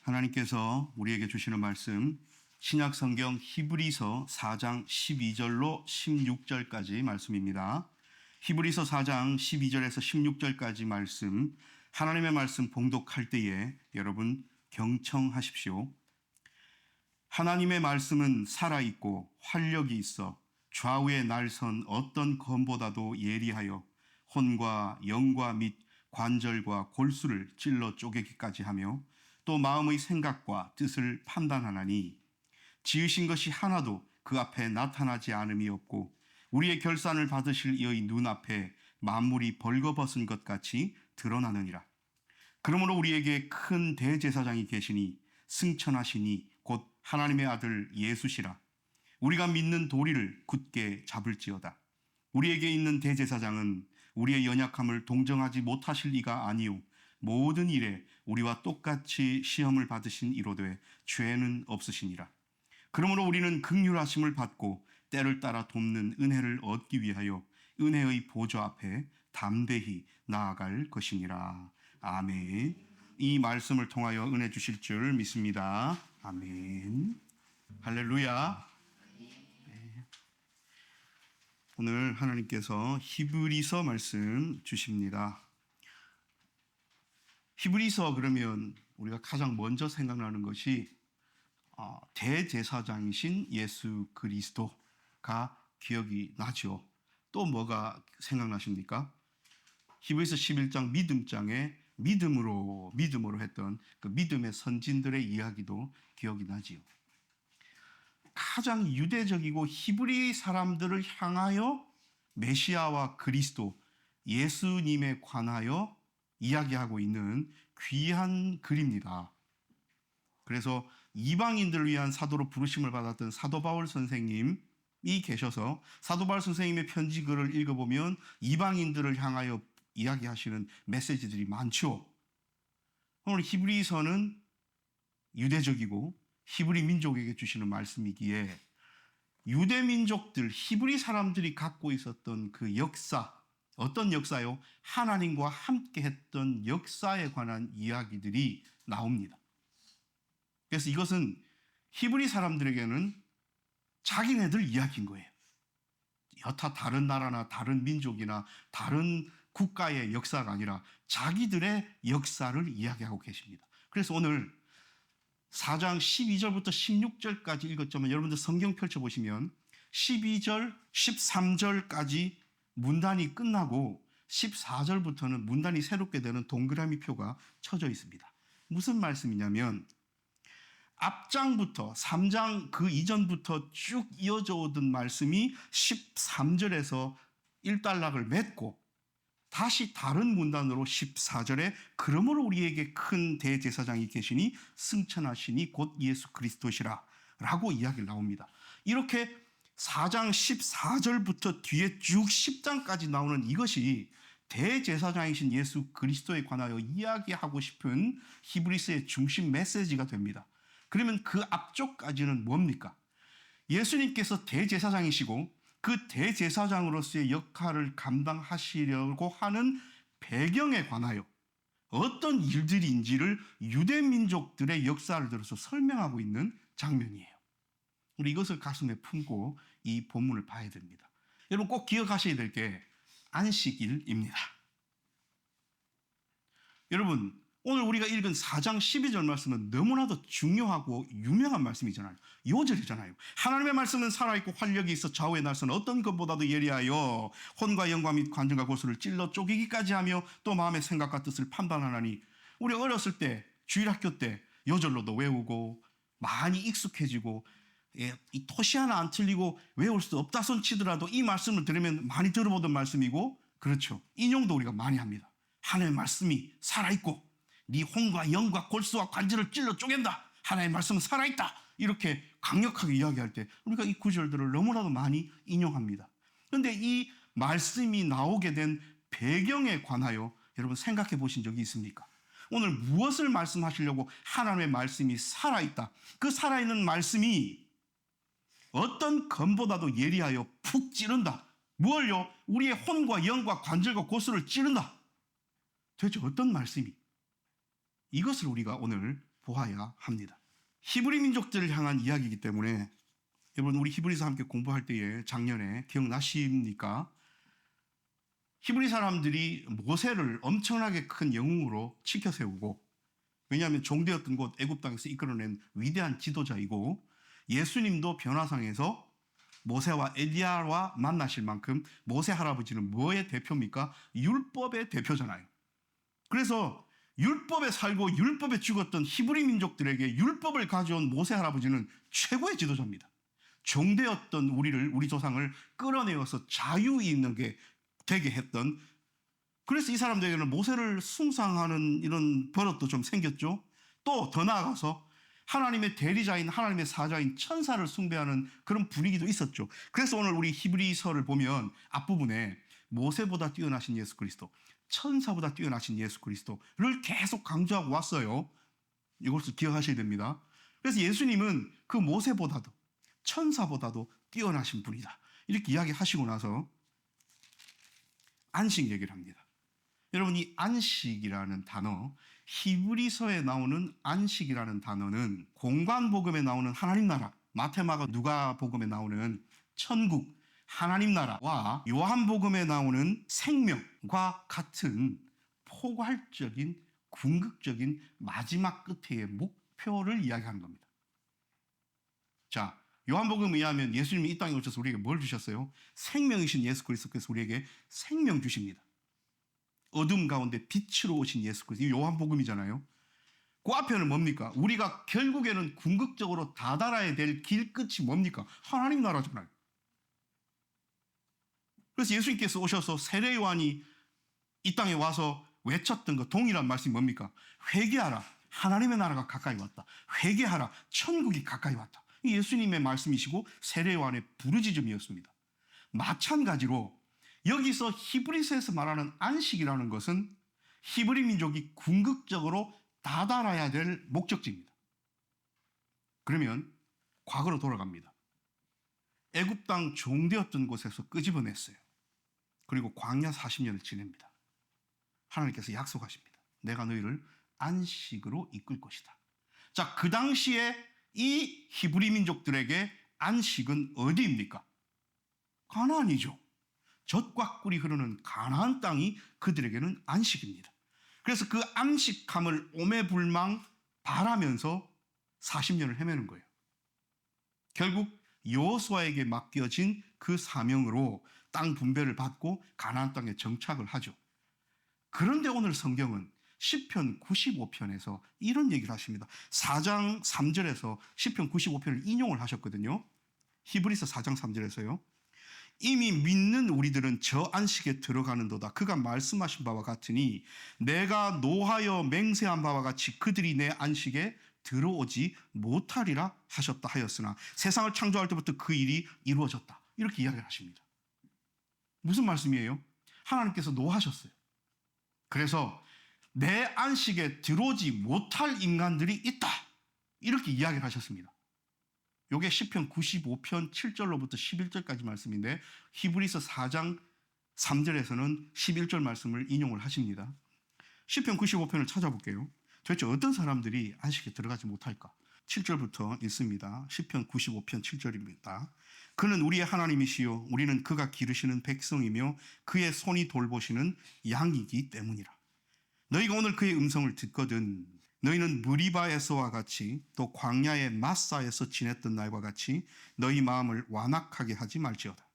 하나님께서 우리에게 주시는 말씀, 신약 성경 히브리서 4장 12절로 16절까지 말씀입니다. 히브리서 4장 12절에서 16절까지 말씀, 하나님의 말씀 봉독할 때에 여러분 경청하십시오. 하나님의 말씀은 살아있고 활력이 있어 좌우에 날선 어떤 검보다도 예리하여 혼과 영과 및 관절과 골수를 찔러 쪼개기까지 하며 또 마음의 생각과 뜻을 판단하나니 지으신 것이 하나도 그 앞에 나타나지 않음이 없고 우리의 결산을 받으실 이의 눈앞에 만물이 벌거벗은 것 같이 드러나느니라. 그러므로 우리에게 큰 대제사장이 계시니 승천하시니 곧 하나님의 아들 예수시라. 우리가 믿는 도리를 굳게 잡을지어다. 우리에게 있는 대제사장은 우리의 연약함을 동정하지 못하실 이가 아니요 모든 일에 우리와 똑같이 시험을 받으신 이로되 죄는 없으시니라. 그러므로 우리는 긍휼하심을 받고 때를 따라 돕는 은혜를 얻기 위하여 은혜의 보좌 앞에 담대히 나아갈 것이니라. 아멘. 이 말씀을 통하여 은혜 주실 줄 믿습니다. 아멘. 할렐루야. 네. 오늘 하나님께서 히브리서 말씀 주십니다. 히브리서 그러면 우리가 가장 먼저 생각나는 것이 대제사장이신 예수 그리스도가 기억이 나죠. 또 뭐가 생각나십니까? 히브리서 11장 믿음장에 믿음으로 했던 그 믿음의 선진들의 이야기도 기억이 나지요. 가장 유대적이고 히브리 사람들을 향하여 메시아와 그리스도, 예수님에 관하여 이야기하고 있는 귀한 글입니다. 그래서 이방인들을 위한 사도로 부르심을 받았던 사도 바울 선생님이 계셔서 사도 바울 선생님의 편지 글을 읽어보면 이방인들을 향하여 이야기하시는 메시지들이 많죠. 오늘 히브리서는 유대적이고 히브리 민족에게 주시는 말씀이기에 유대 민족들, 히브리 사람들이 갖고 있었던 그 역사, 어떤 역사요? 하나님과 함께 했던 역사에 관한 이야기들이 나옵니다. 그래서 이것은 히브리 사람들에게는 자기네들 이야기인 거예요. 여타 다른 나라나 다른 민족이나 다른 국가의 역사가 아니라 자기들의 역사를 이야기하고 계십니다. 그래서 오늘 4장 12절부터 16절까지 읽었지만 여러분들 성경 펼쳐보시면 12절, 13절까지 문단이 끝나고 14절부터는 문단이 새롭게 되는 동그라미 표가 쳐져 있습니다. 무슨 말씀이냐면 앞장부터 3장 그 이전부터 쭉 이어져 오던 말씀이 13절에서 일단락을 맺고 다시 다른 문단으로 14절에 그러므로 우리에게 큰 대제사장이 계시니 승천하시니 곧 예수 그리스도시라 라고 이야기가 나옵니다. 이렇게 4장 14절부터 뒤에 쭉 10장까지 나오는 이것이 대제사장이신 예수 그리스도에 관하여 이야기하고 싶은 히브리서의 중심 메시지가 됩니다. 그러면 그 앞쪽까지는 뭡니까? 예수님께서 대제사장이시고 그 대제사장으로서의 역할을 감당하시려고 하는 배경에 관하여 어떤 일들인지를 유대민족들의 역사를 들어서 설명하고 있는 장면이에요. 우리 이것을 가슴에 품고 이 본문을 봐야 됩니다. 여러분 꼭 기억하셔야 될 게 안식일입니다. 여러분 오늘 우리가 읽은 4장 12절 말씀은 너무나도 중요하고 유명한 말씀이잖아요. 요절이잖아요. 하나님의 말씀은 살아있고 활력이 있어 좌우의 날선 어떤 것보다도 예리하여 혼과 영과 및 관절과 골수를 찔러 쪼개기까지 하며 또 마음의 생각과 뜻을 판단하나니 우리 어렸을 때 주일학교 때 요절로도 외우고 많이 익숙해지고 이 토시 하나 안 틀리고 외울 수 없다 손 치더라도 이 말씀을 들으면 많이 들어보던 말씀이고 그렇죠. 인용도 우리가 많이 합니다. 하나님의 말씀이 살아있고 네 혼과 영과 골수와 관절을 찔러 쪼갠다. 하나님의 말씀은 살아있다. 이렇게 강력하게 이야기할 때 우리가 이 구절들을 너무나도 많이 인용합니다. 그런데 이 말씀이 나오게 된 배경에 관하여 여러분 생각해 보신 적이 있습니까? 오늘 무엇을 말씀하시려고 하나님의 말씀이 살아있다. 그 살아있는 말씀이 어떤 검보다도 예리하여 푹 찌른다. 뭘요? 우리의 혼과 영과 관절과 골수를 찌른다. 도대체 어떤 말씀이? 이것을 우리가 오늘 보아야 합니다. 히브리 민족들을 향한 이야기이기 때문에 여러분 우리 히브리서 함께 공부할 때에 작년에 기억나십니까? 히브리 사람들이 모세를 엄청나게 큰 영웅으로 치켜 세우고, 왜냐하면 종되었던 곳 애굽 땅에서 이끌어낸 위대한 지도자이고 예수님도 변화상에서 모세와 엘리야와 만나실 만큼 모세 할아버지는 뭐의 대표입니까? 율법의 대표잖아요. 그래서 율법에 살고 율법에 죽었던 히브리 민족들에게 율법을 가져온 모세 할아버지는 최고의 지도자입니다. 종되었던 우리 조상을 끌어내어서 자유 있는 게 되게 했던, 그래서 이 사람들에게는 모세를 숭상하는 이런 버릇도 좀 생겼죠. 또 더 나아가서 하나님의 대리자인 하나님의 사자인 천사를 숭배하는 그런 분위기도 있었죠. 그래서 오늘 우리 히브리서를 보면 앞부분에 모세보다 뛰어나신 예수 그리스도, 천사보다 뛰어나신 예수 그리스도를 계속 강조하고 왔어요. 이것을 기억하셔야 됩니다. 그래서 예수님은 그 모세보다도 천사보다도 뛰어나신 분이다, 이렇게 이야기하시고 나서 안식 얘기를 합니다. 여러분, 이 안식이라는 단어, 히브리서에 나오는 안식이라는 단어는 공관복음에 나오는 하나님 나라, 마태마가 누가복음에 나오는 천국, 하나님 나라와 요한복음에 나오는 생명과 같은 포괄적인 궁극적인 마지막 끝의 목표를 이야기하는 겁니다. 자, 요한복음에 의하면 예수님이 이 땅에 오셔서 우리에게 뭘 주셨어요? 생명이신 예수 그리스도께서 우리에게 생명 주십니다. 어둠 가운데 빛으로 오신 예수 그리스도, 이 요한복음이잖아요. 그 앞에는 뭡니까? 우리가 결국에는 궁극적으로 다다라야 될 길 끝이 뭡니까? 하나님 나라잖아요. 그래서 예수님께서 오셔서 세례 요한이 이 땅에 와서 외쳤던 것 동일한 말씀이 뭡니까? 회개하라, 하나님의 나라가 가까이 왔다. 회개하라, 천국이 가까이 왔다. 이 예수님의 말씀이시고 세례 요한의 부르짖음이었습니다. 마찬가지로 여기서 히브리서에서 말하는 안식이라는 것은 히브리 민족이 궁극적으로 다다라야 될 목적지입니다. 그러면 과거로 돌아갑니다. 애굽 땅 종되었던 곳에서 끄집어냈어요. 그리고 광야 40년을 지냅니다. 하나님께서 약속하십니다. 내가 너희를 안식으로 이끌 것이다. 자, 그 당시에 이 히브리 민족들에게 안식은 어디입니까? 가나안이죠. 젖과 꿀이 흐르는 가나안 땅이 그들에게는 안식입니다. 그래서 그 안식함을 오매불망 바라면서 40년을 헤매는 거예요. 결국 여호수아에게 맡겨진 그 사명으로 땅 분배를 받고 가나안 땅에 정착을 하죠. 그런데 오늘 성경은 시편 95편에서 이런 얘기를 하십니다. 4장 3절에서 시편 95편을 인용을 하셨거든요. 히브리서 4장 3절에서요. 이미 믿는 우리들은 저 안식에 들어가는도다. 그가 말씀하신 바와 같으니 내가 노하여 맹세한 바와 같이 그들이 내 안식에 들어오지 못하리라 하셨다 하였으나 세상을 창조할 때부터 그 일이 이루어졌다. 이렇게 이야기를 하십니다. 무슨 말씀이에요? 하나님께서 노하셨어요. 그래서 내 안식에 들어오지 못할 인간들이 있다, 이렇게 이야기를 하셨습니다. 이게 시편 95편 7절로부터 11절까지 말씀인데 히브리서 4장 3절에서는 11절 말씀을 인용을 하십니다. 시편 95편을 찾아볼게요. 도대체 어떤 사람들이 안식에 들어가지 못할까? 7절부터 읽습니다. 시편 95편 7절입니다. 그는 우리의 하나님이시요 우리는 그가 기르시는 백성이며 그의 손이 돌보시는 양이기 때문이라. 너희가 오늘 그의 음성을 듣거든 너희는 무리바에서와 같이 또 광야의 마사에서 지냈던 날과 같이 너희 마음을 완악하게 하지 말지어다.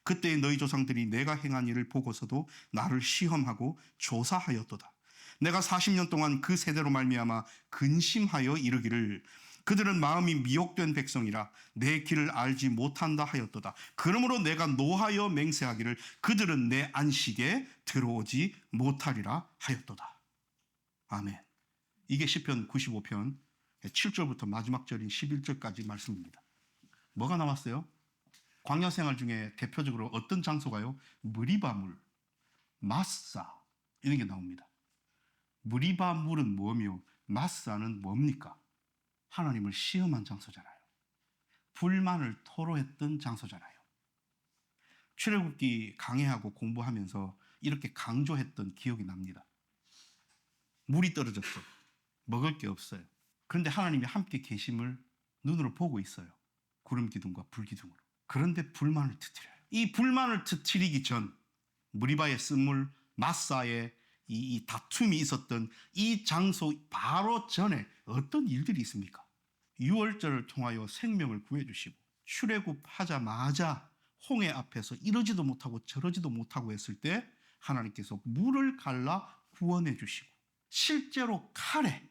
그때 너희 조상들이 내가 행한 일을 보고서도 나를 시험하고 조사하였도다. 내가 40년 동안 그 세대로 말미암아 근심하여 이르기를 그들은 마음이 미혹된 백성이라 내 길을 알지 못한다 하였도다. 그러므로 내가 노하여 맹세하기를 그들은 내 안식에 들어오지 못하리라 하였도다. 아멘. 이게 시편 95편 7절부터 마지막 절인 11절까지 말씀입니다. 뭐가 나왔어요? 광야 생활 중에 대표적으로 어떤 장소가요? 무리바물, 마사 이런 게 나옵니다. 무리바물은 뭐며 마사는 뭡니까? 하나님을 시험한 장소잖아요. 불만을 토로했던 장소잖아요. 출애굽기 강해하고 공부하면서 이렇게 강조했던 기억이 납니다. 물이 떨어졌어요. 먹을 게 없어요. 그런데 하나님이 함께 계심을 눈으로 보고 있어요. 구름 기둥과 불 기둥으로. 그런데 불만을 터뜨려요. 이 불만을 터뜨리기 전 무리바의 쓴물 마사의 이 다툼이 있었던 이 장소 바로 전에 어떤 일들이 있습니까? 유월절을 통하여 생명을 구해주시고 출애굽하자마자 홍해 앞에서 이러지도 못하고 저러지도 못하고 했을 때 하나님께서 물을 갈라 구원해 주시고 실제로 칼에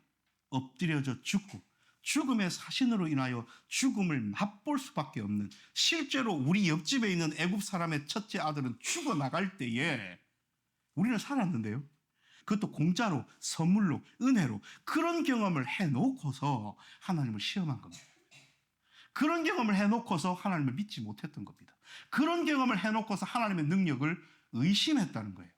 엎드려져 죽고 죽음의 사신으로 인하여 죽음을 맛볼 수밖에 없는, 실제로 우리 옆집에 있는 애굽 사람의 첫째 아들은 죽어나갈 때에 우리는 살았는데요. 그것도 공짜로, 선물로, 은혜로 그런 경험을 해놓고서 하나님을 시험한 겁니다. 그런 경험을 해놓고서 하나님을 믿지 못했던 겁니다. 그런 경험을 해놓고서 하나님의 능력을 의심했다는 거예요.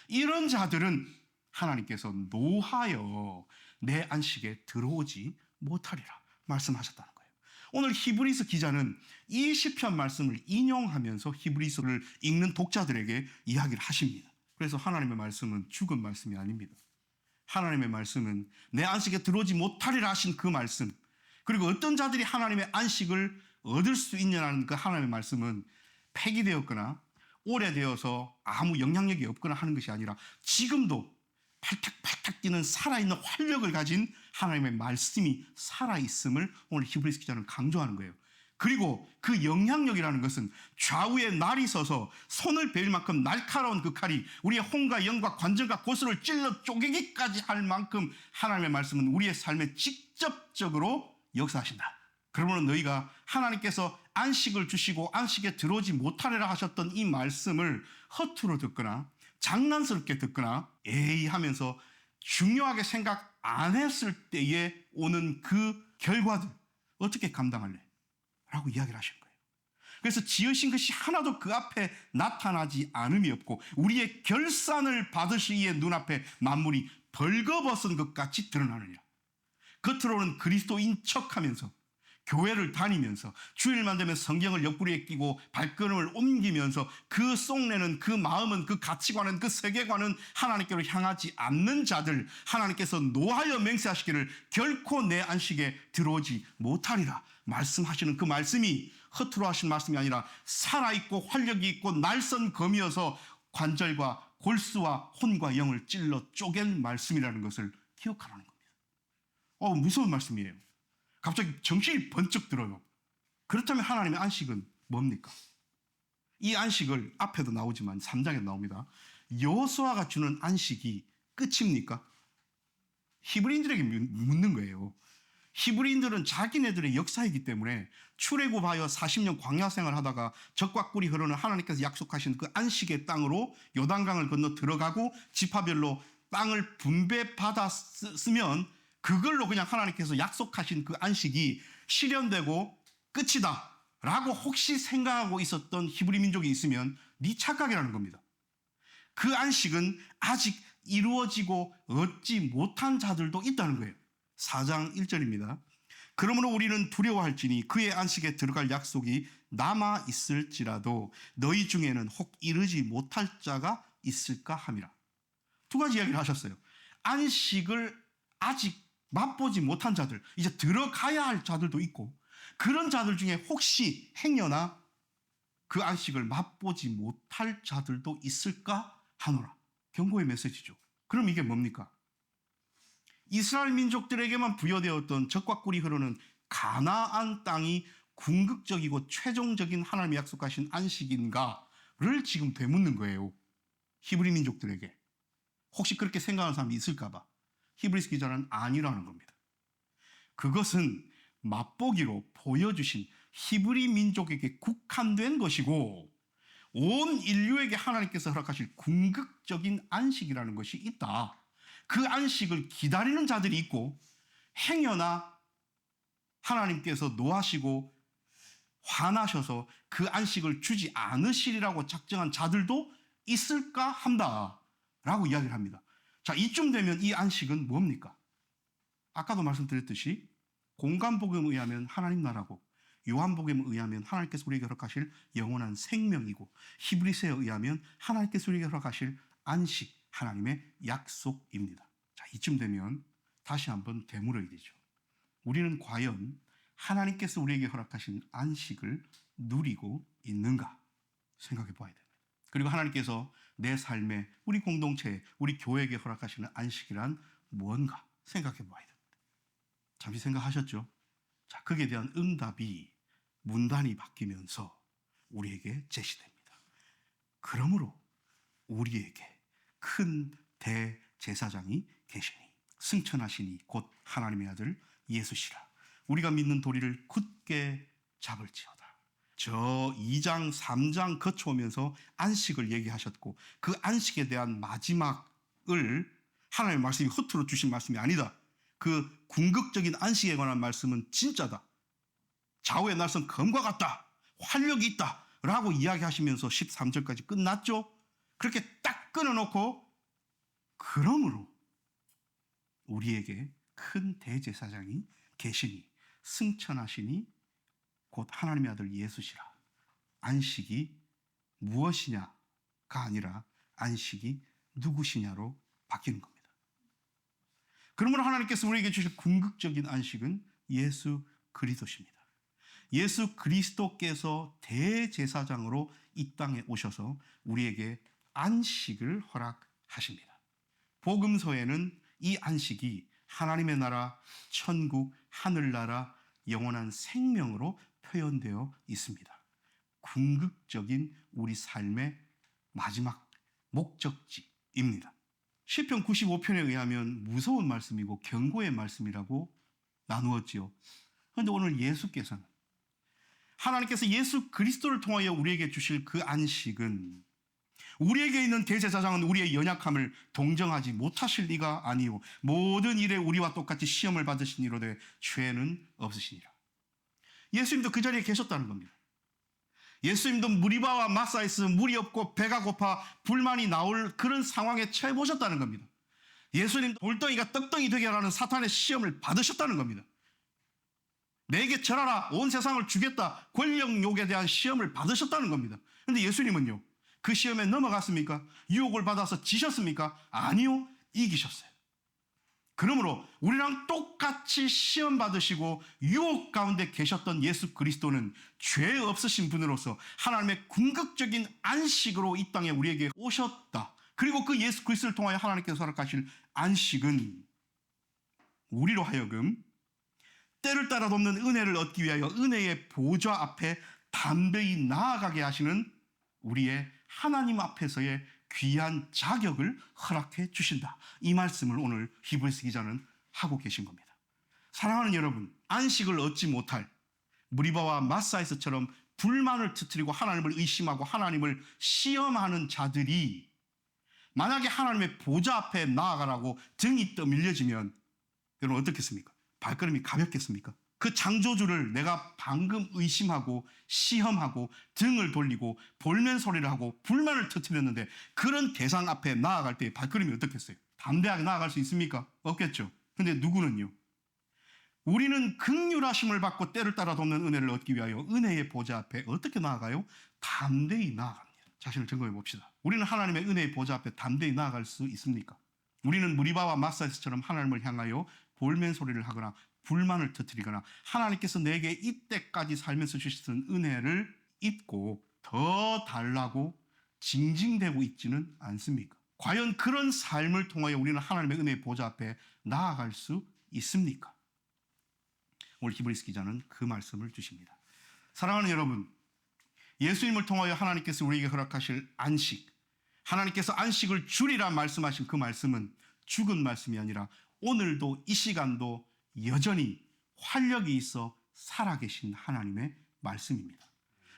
이런 자들은 하나님께서 노하여 내 안식에 들어오지 못하리라 말씀하셨다는 거예요. 오늘 히브리서 기자는 이 시편 말씀을 인용하면서 히브리서를 읽는 독자들에게 이야기를 하십니다. 그래서 하나님의 말씀은 죽은 말씀이 아닙니다. 하나님의 말씀은 내 안식에 들어오지 못하리라 하신 그 말씀, 그리고 어떤 자들이 하나님의 안식을 얻을 수 있냐는 그 하나님의 말씀은 폐기되었거나 오래되어서 아무 영향력이 없거나 하는 것이 아니라 지금도 팔딱팔딱 뛰는 살아있는 활력을 가진 하나님의 말씀이 살아있음을 오늘 히브리서 기자는 강조하는 거예요. 그리고 그 영향력이라는 것은 좌우에 날이 서서 손을 베일 만큼 날카로운 그 칼이 우리의 혼과 영과 관절과 고스를 찔러 쪼개기까지 할 만큼 하나님의 말씀은 우리의 삶에 직접적으로 역사하신다. 그러므로 너희가 하나님께서 안식을 주시고 안식에 들어오지 못하리라 하셨던 이 말씀을 허투루 듣거나 장난스럽게 듣거나 에이 하면서 중요하게 생각 안 했을 때에 오는 그 결과들 어떻게 감당할래? 라고 이야기를 하신 거예요. 그래서 지으신 것이 하나도 그 앞에 나타나지 않음이 없고 우리의 결산을 받으시기에 눈앞에 만물이 벌거벗은 것 같이 드러나느니라. 겉으로는 그리스도인 척하면서 교회를 다니면서 주일만 되면 성경을 옆구리에 끼고 발걸음을 옮기면서 그 속내는, 그 마음은, 그 가치관은, 그 세계관은 하나님께로 향하지 않는 자들, 하나님께서 노하여 맹세하시기를 결코 내 안식에 들어오지 못하리라 말씀하시는 그 말씀이 허투루 하신 말씀이 아니라 살아있고 활력이 있고 날선 검이어서 관절과 골수와 혼과 영을 찔러 쪼갠 말씀이라는 것을 기억하라는 겁니다. 무서운 말씀이에요. 갑자기 정신이 번쩍 들어요. 그렇다면 하나님의 안식은 뭡니까? 이 안식을 앞에도 나오지만 3장에 나옵니다. 여호수아가 주는 안식이 끝입니까? 히브리인들에게 묻는 거예요. 히브리인들은 자기네들의 역사이기 때문에 출애굽하여 40년 광야 생활을 하다가 적과 꿀이 흐르는 하나님께서 약속하신 그 안식의 땅으로 요단강을 건너 들어가고 지파별로 땅을 분배받아 쓰면 그걸로 그냥 하나님께서 약속하신 그 안식이 실현되고 끝이다 라고 혹시 생각하고 있었던 히브리 민족이 있으면 네 착각이라는 겁니다. 그 안식은 아직 이루어지고 얻지 못한 자들도 있다는 거예요. 4장 1절입니다. 그러므로 우리는 두려워할지니 그의 안식에 들어갈 약속이 남아 있을지라도 너희 중에는 혹 이르지 못할 자가 있을까 함이라. 두 가지 이야기를 하셨어요. 안식을 아직 맛보지 못한 자들, 이제 들어가야 할 자들도 있고 그런 자들 중에 혹시 행여나 그 안식을 맛보지 못할 자들도 있을까 하노라. 경고의 메시지죠. 그럼 이게 뭡니까? 이스라엘 민족들에게만 부여되었던 적과 꿀이 흐르는 가나안 땅이 궁극적이고 최종적인 하나님이 약속하신 안식인가를 지금 되묻는 거예요. 히브리 민족들에게. 혹시 그렇게 생각하는 사람이 있을까 봐. 히브리서 기자는 아니라는 겁니다. 그것은 맛보기로 보여주신 히브리 민족에게 국한된 것이고 온 인류에게 하나님께서 허락하실 궁극적인 안식이라는 것이 있다. 그 안식을 기다리는 자들이 있고 행여나 하나님께서 노하시고 화나셔서 그 안식을 주지 않으시리라고 작정한 자들도 있을까 한다라고 이야기를 합니다. 자, 이쯤 되면 이 안식은 뭡니까? 아까도 말씀드렸듯이 공간복음에 의하면 하나님 나라고 요한복음에 의하면 하나님께서 우리에게 허락하실 영원한 생명이고 히브리서에 의하면 하나님께서 우리에게 허락하실 안식, 하나님의 약속입니다. 자, 이쯤 되면 다시 한번 되물어야 되죠. 우리는 과연 하나님께서 우리에게 허락하신 안식을 누리고 있는가 생각해 봐야 됩니다. 그리고 하나님께서 내 삶에, 우리 공동체에, 우리 교회에게 허락하시는 안식이란 무언가 생각해 봐야 됩니다. 잠시 생각하셨죠? 자, 거기에 대한 응답이 문단이 바뀌면서 우리에게 제시됩니다. 그러므로 우리에게 큰 대제사장이 계시니 승천하시니 곧 하나님의 아들 예수시라. 우리가 믿는 도리를 굳게 잡을지어다. 저 2장 3장 거쳐오면서 안식을 얘기하셨고 그 안식에 대한 마지막을 하나님의 말씀이 허투루 주신 말씀이 아니다. 그 궁극적인 안식에 관한 말씀은 진짜다. 좌우의 날선 검과 같다. 활력이 있다. 라고 이야기하시면서 13절까지 끝났죠. 그렇게 딱 끊어놓고 그러므로 우리에게 큰 대제사장이 계시니 승천하시니 곧 하나님의 아들 예수시라. 안식이 무엇이냐가 아니라 안식이 누구시냐로 바뀌는 겁니다. 그러므로 하나님께서 우리에게 주실 궁극적인 안식은 예수 그리스도십니다. 예수 그리스도께서 대제사장으로 이 땅에 오셔서 우리에게 안식을 허락하십니다. 복음서에는 이 안식이 하나님의 나라, 천국, 하늘나라, 영원한 생명으로 표현되어 있습니다. 궁극적인 우리 삶의 마지막 목적지입니다. 시편 95편에 의하면 무서운 말씀이고 경고의 말씀이라고 나누었지요. 그런데 오늘 예수께서는 하나님께서 예수 그리스도를 통하여 우리에게 주실 그 안식은 우리에게 있는 대제사장은 우리의 연약함을 동정하지 못하실 리가 아니요 모든 일에 우리와 똑같이 시험을 받으시니로되 죄는 없으시니라. 예수님도 그 자리에 계셨다는 겁니다. 예수님도 무리바와 마사에서 물이 없고 배가 고파 불만이 나올 그런 상황에 처해 보셨다는 겁니다. 예수님도 돌덩이가 떡덩이 되게 하라는 사탄의 시험을 받으셨다는 겁니다. 내게 절하라, 온 세상을 주겠다, 권력욕에 대한 시험을 받으셨다는 겁니다. 그런데 예수님은요, 그 시험에 넘어갔습니까? 유혹을 받아서 지셨습니까? 아니요, 이기셨어요. 그러므로 우리랑 똑같이 시험 받으시고 유혹 가운데 계셨던 예수 그리스도는 죄 없으신 분으로서 하나님의 궁극적인 안식으로 이 땅에 우리에게 오셨다. 그리고 그 예수 그리스도를 통하여 하나님께서 허락하실 안식은 우리로 하여금 때를 따라 돕는 은혜를 얻기 위하여 은혜의 보좌 앞에 담대히 나아가게 하시는 우리의 하나님 앞에서의 귀한 자격을 허락해 주신다. 이 말씀을 오늘 히브리서 기자는 하고 계신 겁니다. 사랑하는 여러분, 안식을 얻지 못할 무리바와 마사에서처럼 불만을 터뜨리고 하나님을 의심하고 하나님을 시험하는 자들이 만약에 하나님의 보좌 앞에 나아가라고 등이 떠밀려지면 여러분 어떻겠습니까? 발걸음이 가볍겠습니까? 그 창조주를 내가 방금 의심하고 시험하고 등을 돌리고 볼멘 소리를 하고 불만을 터뜨렸는데 그런 대상 앞에 나아갈 때 발걸음이 어떻겠어요? 담대하게 나아갈 수 있습니까? 없겠죠. 근데 누구는요? 우리는 긍휼하심을 받고 때를 따라 돕는 은혜를 얻기 위하여 은혜의 보좌 앞에 어떻게 나아가요? 담대히 나아갑니다. 자신을 점검해 봅시다. 우리는 하나님의 은혜의 보좌 앞에 담대히 나아갈 수 있습니까? 우리는 무리바와 마사에서처럼 하나님을 향하여 볼멘 소리를 하거나 불만을 터뜨리거나 하나님께서 내게 이때까지 살면서 주시던 은혜를 잊고 더 달라고 징징대고 있지는 않습니까? 과연 그런 삶을 통하여 우리는 하나님의 은혜의 보좌 앞에 나아갈 수 있습니까? 오늘 히브리서 기자는 그 말씀을 주십니다. 사랑하는 여러분, 예수님을 통하여 하나님께서 우리에게 허락하실 안식, 하나님께서 안식을 주리라 말씀하신 그 말씀은 죽은 말씀이 아니라 오늘도 이 시간도 여전히 활력이 있어 살아계신 하나님의 말씀입니다.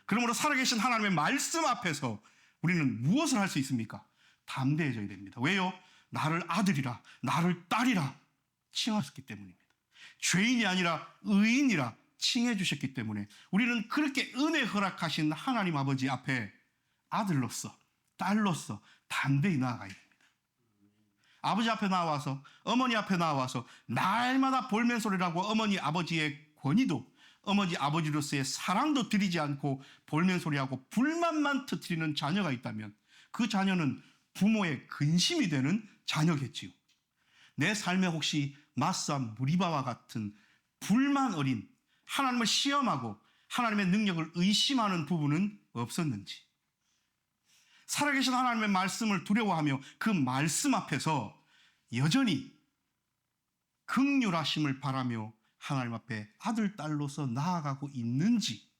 그러므로 살아계신 하나님의 말씀 앞에서 우리는 무엇을 할 수 있습니까? 담대해져야 됩니다. 왜요? 나를 아들이라, 나를 딸이라 칭하셨기 때문입니다. 죄인이 아니라 의인이라 칭해 주셨기 때문에 우리는 그렇게 은혜 허락하신 하나님 아버지 앞에 아들로서, 딸로서 담대히 나아가야 됩니다. 아버지 앞에 나와서, 어머니 앞에 나와서 날마다 볼멘 소리를 하고 어머니 아버지의 권위도, 어머니 아버지로서의 사랑도 드리지 않고 볼멘 소리하고 불만만 터뜨리는 자녀가 있다면 그 자녀는 부모의 근심이 되는 자녀겠지요. 내 삶에 혹시 마사 무리바와 같은 불만 어린, 하나님을 시험하고 하나님의 능력을 의심하는 부분은 없었는지, 살아계신 하나님의 말씀을 두려워하며 그 말씀 앞에서 여전히 긍휼하심을 바라며 하나님 앞에 아들, 딸로서 나아가고 있는지,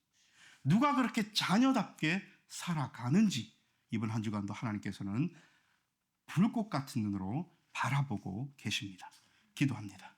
누가 그렇게 자녀답게 살아가는지 이번 한 주간도 하나님께서는 불꽃 같은 눈으로 바라보고 계십니다. 기도합니다.